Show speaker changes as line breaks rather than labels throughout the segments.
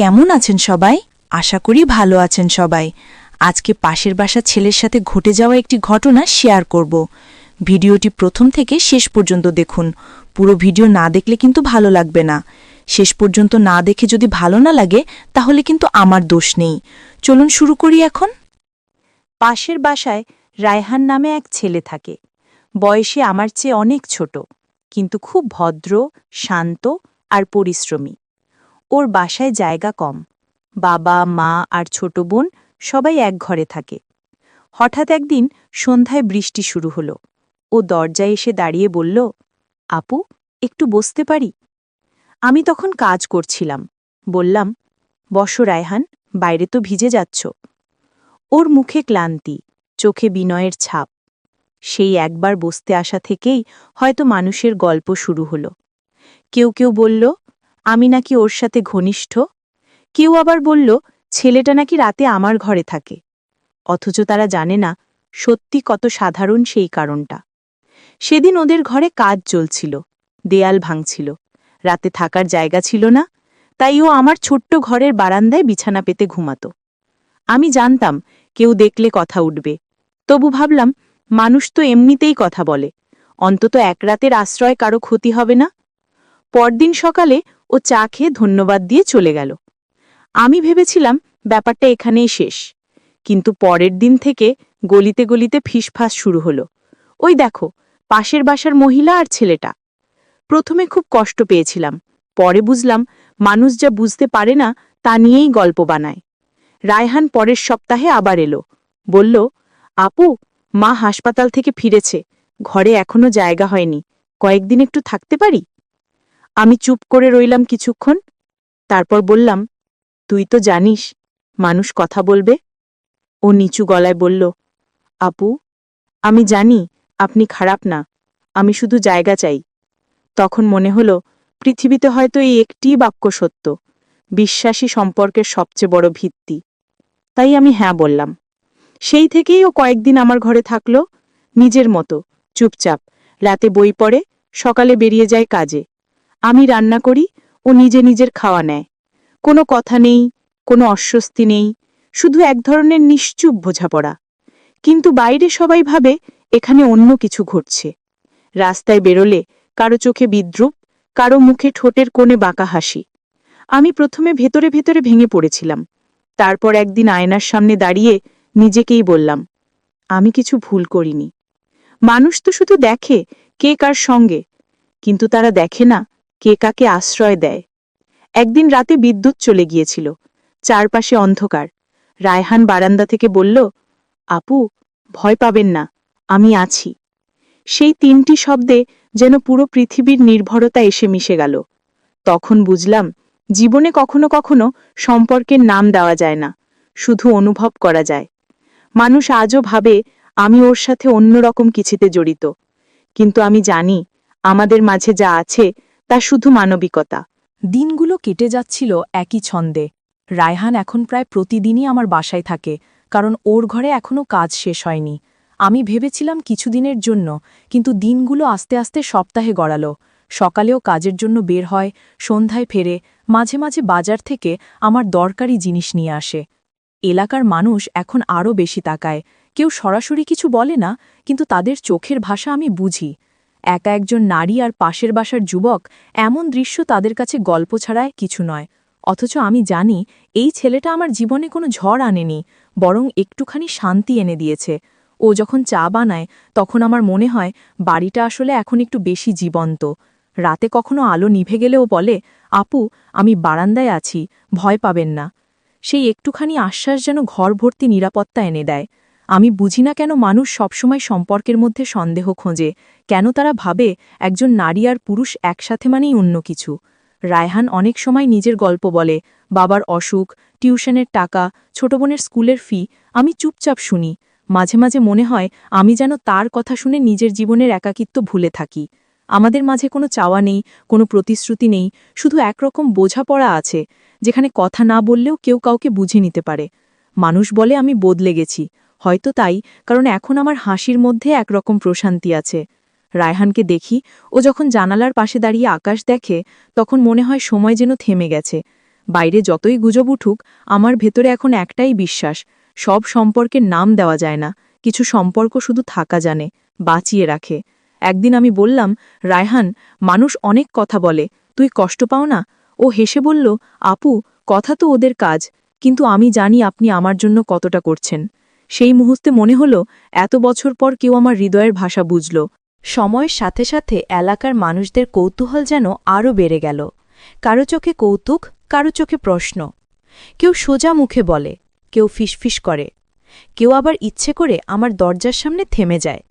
কেমন আছেন সবাই? আশা করি ভালো আছেন সবাই। আজকে পাশের বাসার ছেলের সাথে ঘটে যাওয়া একটি ঘটনা শেয়ার করব। ভিডিওটি প্রথম থেকে শেষ পর্যন্ত দেখুন। পুরো ভিডিও না দেখলে কিন্তু ভালো লাগবে না। শেষ পর্যন্ত না দেখে যদি ভালো না লাগে তাহলে কিন্তু আমার দোষ নেই। চলুন শুরু করি এখন। পাশের বাসায় রায়হান নামে এক ছেলে থাকে। বয়সে আমার চেয়ে অনেক ছোট, কিন্তু খুব ভদ্র, শান্ত আর পরিশ্রমী। ওর বাসায় জায়গা কম। বাবা, মা আর ছোট বোন সবাই এক ঘরে থাকে। হঠাৎ একদিন সন্ধ্যায় বৃষ্টি শুরু হলো। ও দরজায় এসে দাঁড়িয়ে বলল, আপু, একটু বসতে পারি? আমি তখন কাজ করছিলাম। বললাম, বসো রায়হান, বাইরে তো ভিজে যাচ্ছ। ওর মুখে ক্লান্তি, চোখে বিনয়ের ছাপ। সেই একবার বসতে আসা থেকেই হয়তো মানুষের গল্প শুরু হলো। কেউ কেউ বলল, আমি নাকি ওর সাথে ঘনিষ্ঠ। কেউ আবার বলল, ছেলেটা নাকি রাতে আমার ঘরে থাকে। অথচ তারা জানে না সত্যি কত সাধারণ সেই কারণটা। সেদিন ওদের ঘরে কাজ চলছিল, দেয়াল ভাঙছিল, রাতে থাকার জায়গা ছিল না, তাই ও আমার ছোট্ট ঘরের বারান্দায় বিছানা পেতে ঘুমাত। আমি জানতাম কেউ দেখলে কথা উঠবে, তবু ভাবলাম মানুষ তো এমনিতেই কথা বলে, অন্তত এক রাতের আশ্রয় কারো ক্ষতি হবে না। পরদিন সকালে ও চা খেয়ে ধন্যবাদ দিয়ে চলে গেল। আমি ভেবেছিলাম ব্যাপারটা এখানেই শেষ, কিন্তু পরের দিন থেকে গলিতে গলিতে ফিসফাস শুরু হলো, ওই দেখো পাশের বাসার মহিলা আর ছেলেটা। প্রথমে খুব কষ্ট পেয়েছিলাম, পরে বুঝলাম মানুষ যা বুঝতে পারে না তা নিয়েই গল্প বানায়। রায়হান পরের সপ্তাহে আবার এলো, বলল, আপু, মা হাসপাতাল থেকে ফিরেছে, ঘরে এখনো জায়গা হয়নি, কয়েকদিন একটু থাকতে পারি? আমি চুপ করে রইলাম কিছুক্ষণ, তারপর বললাম, তুই তো জানিস মানুষ কথা বলবে। ও নিচু গলায় বলল, আপু, আমি জানি আপনি খারাপ না, আমি শুধু জায়গা চাই। তখন মনে হলো পৃথিবীতে হয়তো এই একটিই বাক্য সত্য, বিশ্বাসী সম্পর্কের সবচেয়ে বড় ভিত্তি। তাই আমি হ্যাঁ বললাম। সেই থেকেই ও কয়েকদিন আমার ঘরে থাকলো, নিজের মতো, চুপচাপ। রাতে বই পড়ে, সকালে বেরিয়ে যায় কাজে। আমি রান্না করি, ও নিজে নিজের খাওয়া নেয়। কোনো কথা নেই, কোনো অস্বস্তি নেই, শুধু এক ধরনের নিশ্চুপ বোঝাপড়া। কিন্তু বাইরে সবাই ভাবে এখানে অন্য কিছু ঘটছে। রাস্তায় বেরোলে কারো চোখে বিদ্রুপ, কারো মুখে ঠোঁটের কোণে বাঁকা হাসি। আমি প্রথমে ভেতরে ভেতরে ভেঙে পড়েছিলাম। তারপর একদিন আয়নার সামনে দাঁড়িয়ে নিজেকেই বললাম, আমি কিছু ভুল করিনি। মানুষ তো শুধু দেখে কে কার সঙ্গে, কিন্তু তারা দেখে না কে কাকে আশ্রয় দেয়। একদিন রাতে বিদ্যুৎ চলে গিয়েছিল, চারপাশে অন্ধকার। রায়হান বারান্দা থেকে বলল, আপু, ভয় পাবেন না, আমি আছি। সেই তিনটি শব্দে যেন পুরো পৃথিবীর নির্ভরতা এসে মিশে গেল। তখন বুঝলাম, জীবনে কখনো কখনো সম্পর্কের নাম দেওয়া যায় না, শুধু অনুভব করা যায়। মানুষ আজও ভাবে আমি ওর সাথে অন্যরকম কিছুতে জড়িত, কিন্তু আমি জানি আমাদের মাঝে যা আছে তা শুধু মানবিকতা। দিনগুলো কেটে যাচ্ছিল একই ছন্দে। রায়হান এখন প্রায় প্রতিদিনই আমার বাসায় থাকে, কারণ ওর ঘরে এখনও কাজ শেষ হয়নি। আমি ভেবেছিলাম কিছুদিনের জন্য, কিন্তু দিনগুলো আস্তে আস্তে সপ্তাহে গড়ালো। সকালেও কাজের জন্য বের হয়, সন্ধ্যায় ফেরে, মাঝে মাঝে বাজার থেকে আমার দরকারি জিনিস নিয়ে আসে। এলাকার মানুষ এখন আরও বেশি তাকায়। কেউ সরাসরি কিছু বলে না, কিন্তু তাদের চোখের ভাষা আমি বুঝি। একা একজন নারী আর পাশের বাসার যুবক, এমন দৃশ্য তাদের কাছে গল্প ছাড়ায় কিছু নয়। অথচ আমি জানি এই ছেলেটা আমার জীবনে কোনো ঝড় আনেনি, বরং একটুখানি শান্তি এনে দিয়েছে। ও যখন চা বানায় তখন আমার মনে হয় বাড়িটা আসলে এখন একটু বেশি জীবন্ত। রাতে কখনো আলো নিভে গেলেও বলে, আপু, আমি বারান্দায় আছি, ভয় পাবেন না। সেই একটুখানি আশ্বাস যেন ঘর ভর্তি নিরাপত্তা এনে দেয়। আমি বুঝি না কেন মানুষ সবসময় সম্পর্কের মধ্যে সন্দেহ খোঁজে, কেন তারা ভাবে একজন নারী আর পুরুষ একসাথে মানেই অন্য কিছু। রায়হান অনেক সময় নিজের গল্প বলে, বাবার অসুখ, টিউশনের টাকা, ছোট বোনের স্কুলের ফি। আমি চুপচাপ শুনি। মাঝে মাঝে মনে হয় আমি যেন তার কথা শুনে নিজের জীবনের একাকিত্ব ভুলে থাকি। আমাদের মাঝে কোনো চাওয়া নেই, কোনো প্রতিশ্রুতি নেই, শুধু একরকম বোঝাপড়া আছে, যেখানে কথা না বললেও কেউ কাউকে বুঝে নিতে পারে। মানুষ বলে আমি বদলে গেছি, হয়তো তাই, কারণ এখন আমার হাসির মধ্যে একরকম প্রশান্তি আছে। রায়হানকে দেখি, ও যখন জানালার পাশে দাঁড়িয়ে আকাশ দেখে, তখন মনে হয় সময় যেন থেমে গেছে। বাইরে যতই গুজব উঠুক, আমার ভেতরে এখন একটাই বিশ্বাস, সব সম্পর্কের নাম দেওয়া যায় না, কিছু সম্পর্ক শুধু থাকা জানে, বাঁচিয়ে রাখে। একদিন আমি বললাম, রায়হান, মানুষ অনেক কথা বলে, তুই কষ্ট পাও না? ও হেসে বলল, আপু, কথা তো ওদের কাজ, কিন্তু আমি জানি আপনি আমার জন্য কতটা করছেন। সেই মুহূর্তে মনে হলো, এত বছর পর কেউ আমার হৃদয়ের ভাষা বুঝল। সময়ের সাথে সাথে এলাকার মানুষদের কৌতূহল যেন আরও বেড়ে গেল। কারো চোখে কৌতুক, কারো চোখে প্রশ্ন। কেউ সোজা মুখে বলে, কেউ ফিসফিস করে, কেউ আবার ইচ্ছে করে আমার দরজার সামনে থেমে যায়।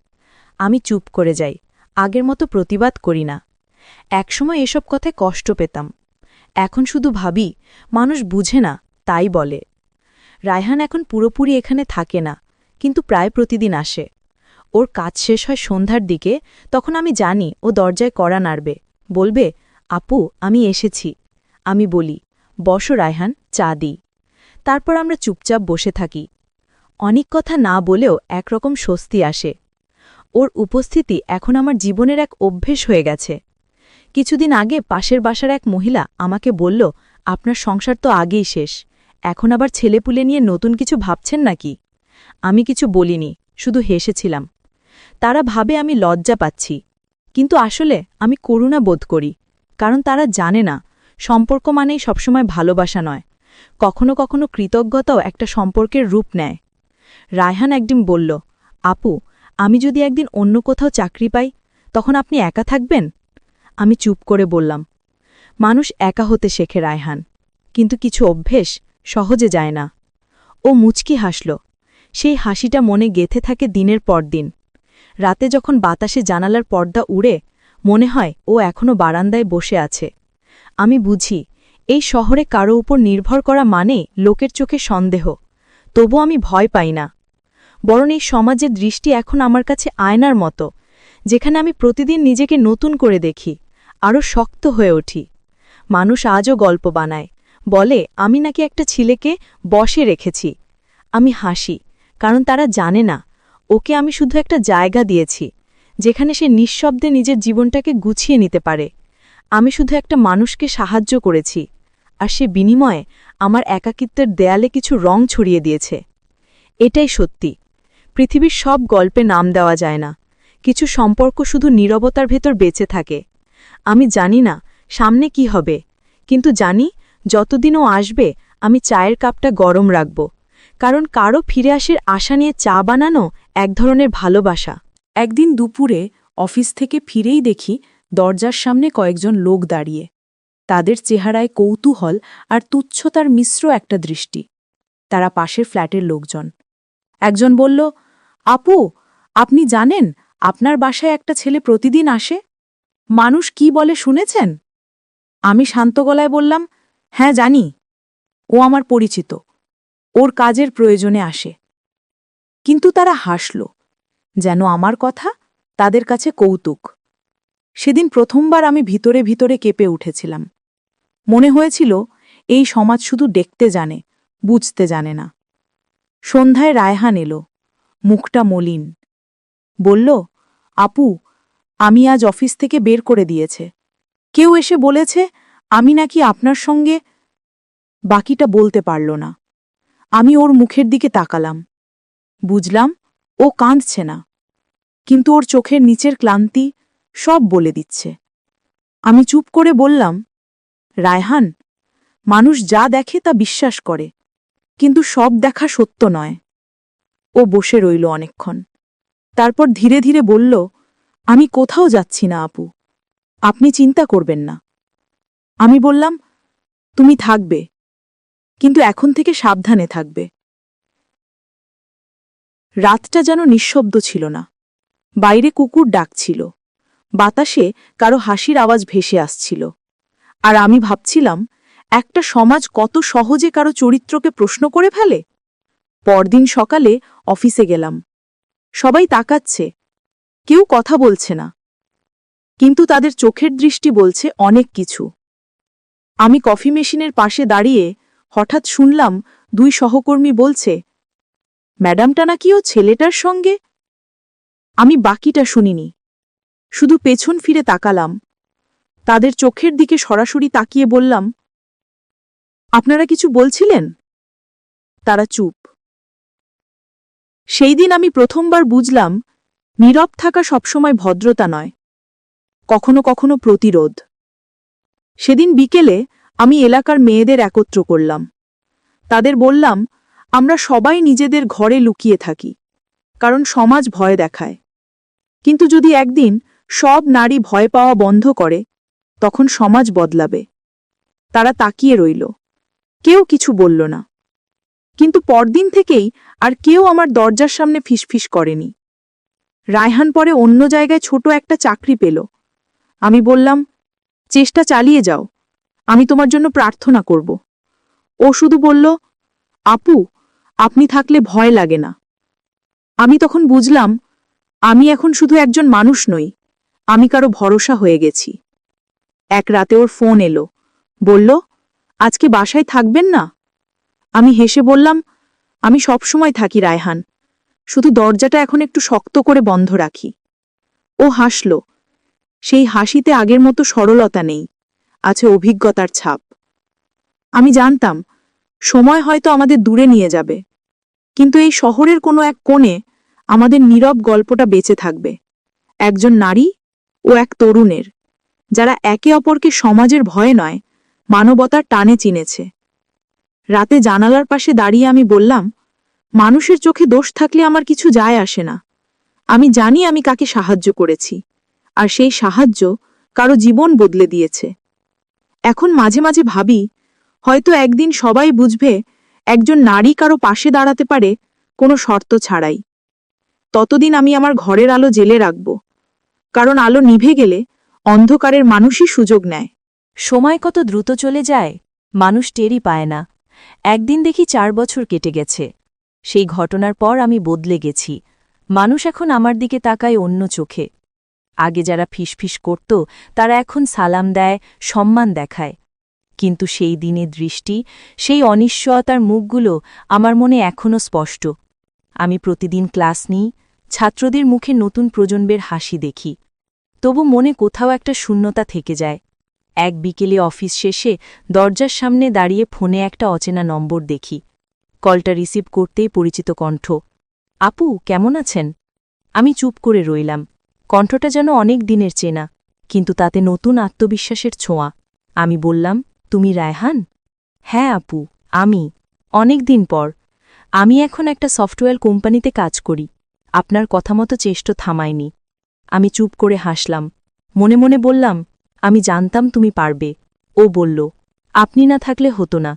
আমি চুপ করে যাই, আগের মতো প্রতিবাদ করি না। একসময় এসব কথায় কষ্ট পেতাম, এখন শুধু ভাবি, মানুষ বুঝে না, তাই বলে। রায়হান এখন পুরোপুরি এখানে থাকে না, কিন্তু প্রায় প্রতিদিন আসে। ওর কাজ শেষ হয় সন্ধ্যার দিকে, তখন আমি জানি ও দরজায় কড়া নাড়বে, বলবে, আপু, আমি এসেছি। আমি বলি, বসো রায়হান, চা দিই। তারপর আমরা চুপচাপ বসে থাকি। অনেক কথা না বলেও একরকম স্বস্তি আসে। ওর উপস্থিতি এখন আমার জীবনের এক অভ্যেস হয়ে গেছে। কিছুদিন আগে পাশের বাসার এক মহিলা আমাকে বলল, আপনার সংসার তো আগেই শেষ, এখন আবার ছেলেপুলে নিয়ে নতুন কিছু ভাবছেন নাকি? আমি কিছু বলিনি, শুধু হেসেছিলাম। তারা ভাবে আমি লজ্জা পাচ্ছি, কিন্তু আসলে আমি করুণা বোধ করি, কারণ তারা জানে না সম্পর্ক মানেই সবসময় ভালোবাসা নয়, কখনো কখনো কৃতজ্ঞতাও একটা সম্পর্কের রূপ নেয়। রায়হান একদিন বলল, আপু, আমি যদি একদিন অন্য কোথাও চাকরি পাই, তখন আপনি একা থাকবেন? আমি চুপ করে বললাম, মানুষ একা হতে শেখে রায়হান, কিন্তু কিছু অভ্যেস সহজে যায় না। ও মুচকি হাসল, সেই হাসিটা মনে গেঁথে থাকে দিনের পর দিন। রাতে যখন বাতাসে জানালার পর্দা উড়ে, মনে হয় ও এখনো বারান্দায় বসে আছে। আমি বুঝি, এই শহরে কারো উপর নির্ভর করা মানে লোকের চোখে সন্দেহ। তবু আমি ভয় পাই না, বরং এই সমাজের দৃষ্টি এখন আমার কাছে আয়নার মতো, যেখানে আমি প্রতিদিন নিজেকে নতুন করে দেখি, আরও শক্ত হয়ে উঠি। মানুষ আজও গল্প বানায়, বলে আমি নাকি একটা ছেলেকে বশে রেখেছি। আমি হাসি, কারণ তারা জানে না, ওকে আমি শুধু একটা জায়গা দিয়েছি, যেখানে সে নিঃশব্দে নিজের জীবনটাকে গুছিয়ে নিতে পারে। আমি শুধু একটা মানুষকে সাহায্য করেছি, আর সে বিনিময়ে আমার একাকিত্বের দেয়ালে কিছু রং ছড়িয়ে দিয়েছে। এটাই সত্যি, পৃথিবীর সব গল্পে নাম দেওয়া যায় না, কিছু সম্পর্ক শুধু নীরবতার ভেতর বেঁচে থাকে। আমি জানি না সামনে কি হবে, কিন্তু জানি যতদিন ও আসবে আমি চায়ের কাপটা গরম রাখব, কারণ কারো ফিরে আসার আশা নিয়ে চা বানানো এক ধরনের ভালোবাসা। একদিন দুপুরে অফিস থেকে ফিরেই দেখি দরজার সামনে কয়েকজন লোক দাঁড়িয়ে, তাদের চেহারায় কৌতূহল আর তুচ্ছতার মিশ্র একটা দৃষ্টি। তারা পাশের ফ্ল্যাটের লোকজন। একজন বলল, আপু, আপনি জানেন আপনার বাসায় একটা ছেলে প্রতিদিন আসে? মানুষ কি বলে শুনেছেন? আমি শান্ত গলায় বললাম, হ্যাঁ জানি, ও আমার পরিচিত, ওর কাজের প্রয়োজনে আসে। কিন্তু তারা হাসল, যেন আমার কথা তাদের কাছে কৌতুক। সেদিন প্রথমবার আমি ভিতরে ভিতরে কেঁপে উঠেছিলাম। মনে হয়েছিল এই সমাজ শুধু দেখতে জানে, বুঝতে জানে না। সন্ধ্যায় রায়হান এলো, মুখটা মলিন। বলল, আপু, আমি আজ অফিস থেকে বের করে দিয়েছে। কেউ এসে বলেছে আমি নাকি আপনার সঙ্গে। বাকিটা বলতে পারল না। আমি ওর মুখের দিকে তাকালাম, বুঝলাম ও কাঁদছে না, কিন্তু ওর চোখের নিচের ক্লান্তি সব বলে দিচ্ছে। আমি চুপ করে বললাম, রায়হান, মানুষ যা দেখে তা বিশ্বাস করে, কিন্তু সব দেখা সত্য নয়। ও বসে রইল অনেকক্ষণ, তারপর ধীরে ধীরে বলল, আমি কোথাও যাচ্ছি না আপু, আপনি চিন্তা করবেন না। আমি বললাম, তুমি থাকবে, কিন্তু এখন থেকে সাবধানে থাকবে। রাতটা যেন নিঃশব্দ ছিল না। বাইরে কুকুর ডাকছিল, বাতাসে কারো হাসির আওয়াজ ভেসে আসছিল। আর আমি ভাবছিলাম, একটা সমাজ কত সহজে কারো চরিত্রকে প্রশ্ন করে ফেলে। পরদিন সকালে অফিসে গেলাম। সবাই তাকাচ্ছে, কেউ কথা বলছে না, কিন্তু তাদের চোখের দৃষ্টি বলছে অনেক কিছু। আমি কফি মেশিনের পাশে দাঁড়িয়ে হঠাৎ শুনলাম দুই সহকর্মী বলছে, ম্যাডামটা নাকি ও ছেলেটার সঙ্গে। আমি বাকিটা শুনিনি, শুধু পেছন ফিরে তাকালাম, তাদের চোখের দিকে সরাসরি তাকিয়ে বললাম, আপনারা কিছু বলছিলেন? তারা চুপ। সেই দিন আমি প্রথমবার বুঝলাম, নীরব থাকা সবসময় ভদ্রতা নয়, কখনো কখনো প্রতিরোধ। সেদিন বিকেলে আমি এলাকার মেয়েদের একত্র করলাম। তাদের বললাম, আমরা সবাই নিজেদের ঘরে লুকিয়ে থাকি, কারণ সমাজ ভয় দেখায়। কিন্তু যদি একদিন সব নারী ভয় পাওয়া বন্ধ করে, তখন সমাজ বদলাবে। তারা তাকিয়ে রইল, কেউ কিছু বলল না। কিন্তু পরদিন থেকেই আর কেউ আমার দরজার সামনে ফিসফিস করেনি। রায়হান পরে অন্য জায়গায় ছোট একটা চাকরি পেল। আমি বললাম, চেষ্টা চালিয়ে যাও, আমি তোমার জন্য প্রার্থনা করব। ও শুধু বলল, আপু, আপনি থাকলে ভয় লাগে না। আমি তখন বুঝলাম, আমি এখন শুধু একজন মানুষ নই, আমি কারো ভরসা হয়ে গেছি। এক রাতে ওর ফোন এলো, বলল, আজকে বাসায় থাকবেন না? আমি হেসে বললাম, আমি সবসময় থাকি রায়হান, শুধু দরজাটা এখন একটু শক্ত করে বন্ধ রাখি। ও হাসল। সেই হাসিতে আগের মতো সরলতা নেই, আছে অভিজ্ঞতার ছাপ। আমি জানতাম, সময় হয়তো আমাদের দূরে নিয়ে যাবে, কিন্তু এই শহরের কোনো এক কোণে আমাদের নীরব গল্পটা বেঁচে থাকবে, একজন নারী ও এক তরুণের, যারা একে অপরকে সমাজের ভয়ে নয়, মানবতার টানে চিনেছে। রাতে জানালার পাশে দাঁড়িয়ে আমি বললাম, মানুষের চোখে দোষ থাকলে আমার কিছু যায় আসে না। আমি জানি আমি কাকে সাহায্য করেছি, আর সেই সাহায্য কারো জীবন বদলে দিয়েছে। এখন মাঝে মাঝে ভাবি, হয়তো একদিন সবাই বুঝবে, একজন নারী কারো পাশে দাঁড়াতে পারে কোনো শর্ত ছাড়াই। ততদিন আমি আমার ঘরের আলো জ্বেলে রাখব, কারণ আলো নিভে গেলে অন্ধকারের মানুষই সুযোগ নেয়।
সময় কত দ্রুত চলে যায়, মানুষ টেরই পায় না। একদিন দেখি 4 বছর কেটে গেছে। সেই ঘটনার পর আমি বদলে গেছি। মানুষ এখন আমার দিকে তাকায় অন্য চোখে। আগে যারা ফিসফিস করত, তারা এখন সালাম দেয়, সম্মান দেখায়। কিন্তু সেই দিনের দৃষ্টি, সেই অনিশ্চয়তার মুখগুলো আমার মনে এখনও স্পষ্ট। আমি প্রতিদিন ক্লাস নিই, ছাত্রদের মুখে নতুন প্রজন্মের হাসি দেখি। তবু মনে কোথাও একটা শূন্যতা থেকে যায়। এক বিকেলে অফিস শেষে দরজার সামনে দাঁড়িয়ে ফোনে একটা অচেনা নম্বর দেখি। কলটা রিসিভ করতেই পরিচিত কণ্ঠ। আপু, কেমন আছেন? আমি চুপ করে রইলাম। কণ্ঠটা যেন অনেক দিনের চেনা, কিন্তু তাতে নতুন আত্মবিশ্বাসের ছোঁয়া। আমি বললাম, তুমি রায়হান? হ্যাঁ আপু, আমি। অনেক দিন পর। আমি এখন একটা সফটওয়্যার কোম্পানিতে কাজ করি। আপনার কথা মতো চেষ্টা থামায়নি। আমি চুপ করে হাসলাম। মনে মনে বললাম, আমি জানতাম তুমি পারবে। ও বলল, আপনি না থাকলে হতো না।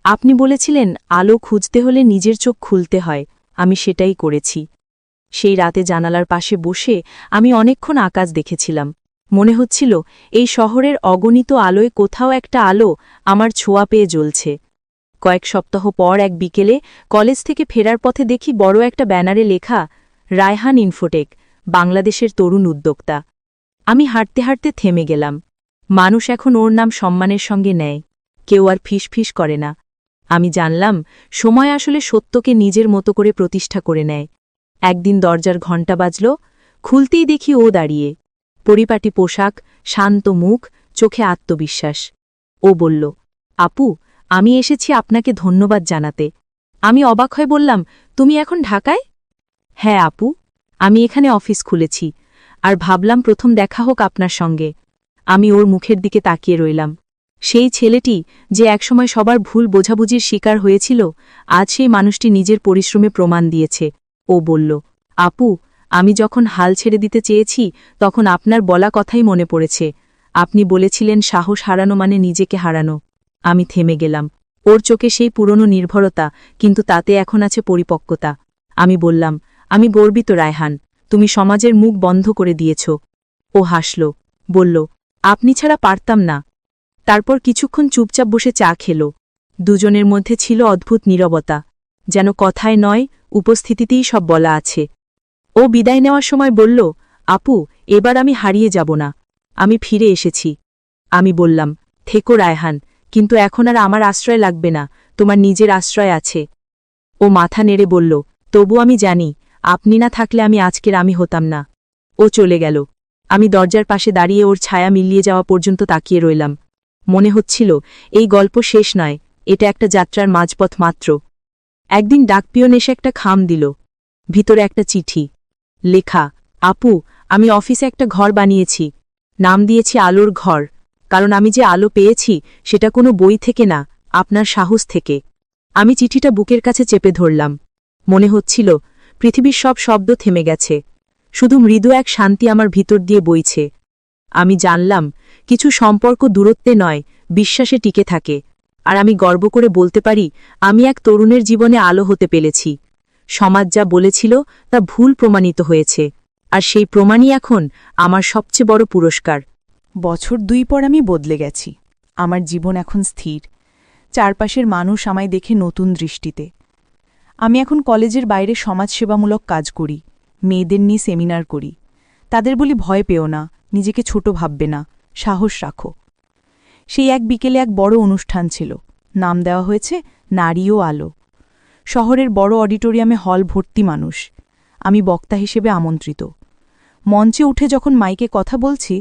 আপনি বলেছিলেন, আলো খুঁজতে হলে নিজের চোখ খুলতে হয়, আমি সেটাই করেছি। সেই রাতে জানালার পাশে বসে আমি অনেকক্ষণ আকাশ দেখেছিলাম। মনে হচ্ছিল, এই শহরের অগণিত আলোয় কোথাও একটা আলো আমার ছোঁয়া পেয়ে জ্বলছে। কয়েক সপ্তাহ পর এক বিকেলে কলেজ থেকে ফেরার পথে দেখি বড় একটা ব্যানারে লেখা, রায়হান ইনফোটেক, বাংলাদেশের তরুণ উদ্যোক্তা। আমি হাঁটতে হাঁটতে থেমে গেলাম। মানুষ এখন ওর নাম সম্মানের সঙ্গে নেয়, কেউ আর ফিসফিস করে না। আমি জানলাম, সময় আসলে সত্যকে নিজের মতো করে প্রতিষ্ঠা করে নেয়। একদিন দরজার ঘণ্টা বাজল, খুলতেই দেখি ও দাঁড়িয়ে। পরিপাটি পোশাক, শান্ত মুখ, চোখে আত্মবিশ্বাস। ও বলল, আপু, আমি এসেছি আপনাকে ধন্যবাদ জানাতে। আমি অবাক হয়ে বললাম, তুমি এখন ঢাকায়? হ্যাঁ আপু, আমি এখানে অফিস খুলেছি, আর ভাবলাম প্রথম দেখা হোক আপনার সঙ্গে। আমি ওর মুখের দিকে তাকিয়ে রইলাম। সেই ছেলেটি, যে একসময় সবার ভুল বোঝাবুঝির শিকার হয়েছিল, আজ সেই মানুষটি নিজের পরিশ্রমে প্রমাণ দিয়েছে। ও বলল, আপু, আমি যখন হাল ছেড়ে দিতে চেয়েছি, তখন আপনার বলা কথাই মনে পড়েছে। আপনি বলেছিলেন, সাহস হারানো মানে নিজেকে হারানো। আমি থেমে গেলাম। ওর চোখে সেই পুরনো নির্ভরতা, কিন্তু তাতে এখন আছে পরিপক্কতা। আমি বললাম, আমি গর্বিত রায়হান, তুমি সমাজের মুখ বন্ধ করে দিয়েছ। ও হাসল, বলল, আপনি ছাড়া পারতাম না। তারপর কিছুক্ষণ চুপচাপ বসে চা খেল। দুজনের মধ্যে ছিল অদ্ভুত নীরবতা, যেন কথায় নয়, উপস্থিতিতেই সব বলা আছে। ও বিদায় নেওয়ার সময় বলল, আপু, এবার আমি হারিয়ে যাব না, আমি ফিরে এসেছি। আমি বললাম, থেকো রায়হান, কিন্তু এখন আর আমার আশ্রয় লাগবে না, তোমার নিজের আশ্রয় আছে। ও মাথা নেড়ে বলল, তবু আমি জানি, আপনি না থাকলে আমি আজকের আমি হতাম না। ও চলে গেল। আমি দরজার পাশে দাঁড়িয়ে ওর ছায়া মিলিয়ে যাওয়া পর্যন্ত তাকিয়ে রইলাম। মনে হচ্ছিল, এই গল্প শেষ নয়, এটা একটা যাত্রার মাঝপথ মাত্র। একদিন ডাকপিয়ন এসে একটা খাম দিল। ভিতরে একটা চিঠি লেখা, আপু, আমি অফিসে একটা ঘর বানিয়েছি। নাম দিয়েছি আলোর ঘর, কারণ আমি যে আলো পেয়েছি সেটা কোনো বই থেকে না, আপনার সাহস থেকে। আমি চিঠিটা বুকের কাছে চেপে ধরলাম। মনে হচ্ছিল পৃথিবীর সব শব্দ থেমে গেছে, শুধু মৃদু এক শান্তি আমার ভিতর দিয়ে বইছে। আমি জানলাম কিছু সম্পর্ক দূরত্বে নয়, বিশ্বাসে টিকে থাকে। আর আমি গর্ব করে বলতে পারি, আমি এক তরুণের জীবনে আলো হতে পেরেছি। সমাজ যা বলেছিল তা ভুল প্রমাণিত হয়েছে, আর সেই প্রমাণই এখন আমার সবচেয়ে বড় পুরস্কার।
বছর 2 পর আমি বদলে গেছি। আমার জীবন এখন স্থির। চারপাশের মানুষ আমায় দেখে নতুন দৃষ্টিতে। আমি এখন কলেজের বাইরে সমাজসেবামূলক কাজ করি, মেয়েদের নিয়ে সেমিনার করি। তাদের বলি, ভয় পেও না, নিজেকে ছোট ভাববে না, সাহস রাখো। সেই এক বিকেলে এক বড় অনুষ্ঠান ছিল, নাম দেওয়া হয়েছে নারী ও আলো। শহরের বড় অডিটোরিয়ামে হল ভর্তি মানুষ। আমি বক্তা হিসেবে আমন্ত্রিত। মঞ্চে উঠে যখন মাইকে কথা বলছি,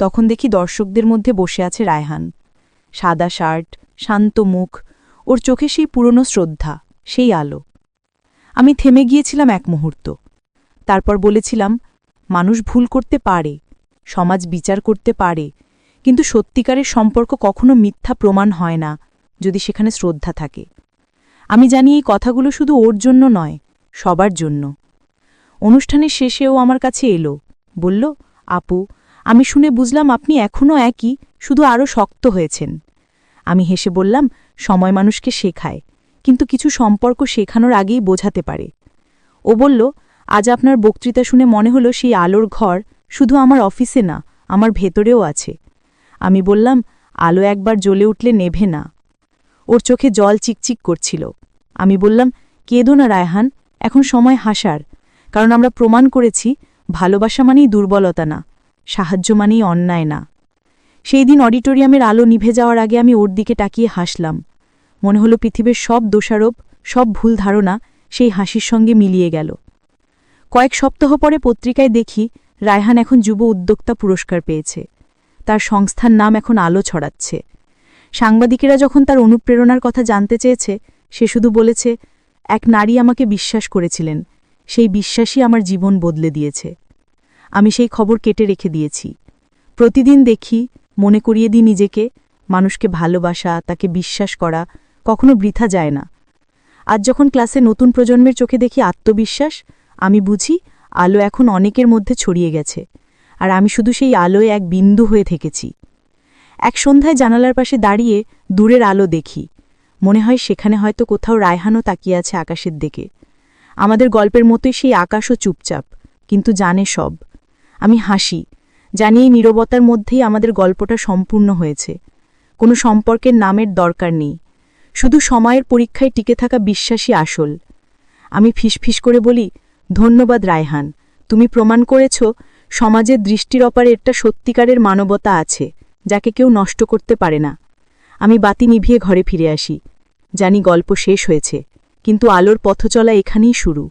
তখন দেখি দর্শকদের মধ্যে বসে আছে রায়হান। সাদা শার্ট, শান্ত মুখ, ওর চোখে সেই পুরনো শ্রদ্ধা, সেই আলো। আমি থেমে গিয়েছিলাম এক মুহূর্ত। তারপর বলেছিলাম, মানুষ ভুল করতে পারে, সমাজ বিচার করতে পারে, কিন্তু সত্যিকারের সম্পর্ক কখনো মিথ্যা প্রমাণ হয় না যদি সেখানে শ্রদ্ধা থাকে। আমি জানি এই কথাগুলো শুধু ওর জন্য নয়, সবার জন্য। অনুষ্ঠানের শেষে ও আমার কাছে এলো, বলল, আপু, আমি শুনে বুঝলাম আপনি এখনও একই, শুধু আরও শক্ত হয়েছেন। আমি হেসে বললাম, সময় মানুষকে শেখায়, কিন্তু কিছু সম্পর্ক শেখানোর আগেই বোঝাতে পারে। ও বলল, আজ আপনার বক্তৃতা শুনে মনে হলো সেই আলোর ঘর শুধু আমার অফিসে না, আমার ভেতরেও আছে। আমি বললাম, আলো একবার জ্বলে উঠলে নেভে না। ওর চোখে জল চিকচিক করছিল। আমি বললাম, কেঁদো না রায়হান, এখন সময় হাসার, কারণ আমরা প্রমাণ করেছি ভালোবাসা মানেই দুর্বলতা না, সাহায্য মানেই অন্যায় না। সেই দিন অডিটোরিয়ামের আলো নিভে যাওয়ার আগে আমি ওর দিকে তাকিয়ে হাসলাম। মনে হলো পৃথিবীর সব দোষারোপ, সব ভুল ধারণা সেই হাসির সঙ্গে মিলিয়ে গেল। কয়েক সপ্তাহ পরে পত্রিকায় দেখি রায়হান এখন যুব উদ্যোক্তা পুরস্কার পেয়েছে। তার সংস্থার নাম এখন আলো ছড়াচ্ছে। সাংবাদিকেরা যখন তার অনুপ্রেরণার কথা জানতে চেয়েছে, সে শুধু বলেছে, এক নারী আমাকে বিশ্বাস করেছিলেন, সেই বিশ্বাসই আমার জীবন বদলে দিয়েছে। আমি সেই খবর কেটে রেখে দিয়েছি। প্রতিদিন দেখি, মনে করিয়ে দিই নিজেকে, মানুষকে ভালোবাসা, তাকে বিশ্বাস করা কখনো বৃথা যায় না। আজ যখন ক্লাসে নতুন প্রজন্মের চোখে দেখি আত্মবিশ্বাস, আমি বুঝি আলো এখন অনেকের মধ্যে ছড়িয়ে গেছে, আর আমি শুধু সেই আলোয় এক বিন্দু হয়ে থেকেছি। এক সন্ধ্যায় জানালার পাশে দাঁড়িয়ে দূরের আলো দেখি, মনে হয় সেখানে হয়তো কোথাও রায়হানও তাকিয়ে আছে আকাশের দিকে। আমাদের গল্পের মতোই সেই আকাশও চুপচাপ, কিন্তু জানে সব। আমি হাসি, জানি এই নীরবতার মধ্যেই আমাদের গল্পটা সম্পূর্ণ হয়েছে। কোনো সম্পর্কের নামের দরকার নেই, শুধু সময়ের পরীক্ষায় টিকে থাকা বিশ্বাসই আসল। আমি ফিসফিস করে বলি, ধন্যবাদ রায়হান, তুমি প্রমাণ করেছ সমাজের দৃষ্টির অপারে একটা সত্যিকারের মানবতা আছে, যাকে কেউ নষ্ট করতে পারে না। আমি বাতি নিভিয়ে ঘরে ফিরে আসি। জানি গল্প শেষ হয়েছে, কিন্তু আলোর পথচলা এখানেই শুরু।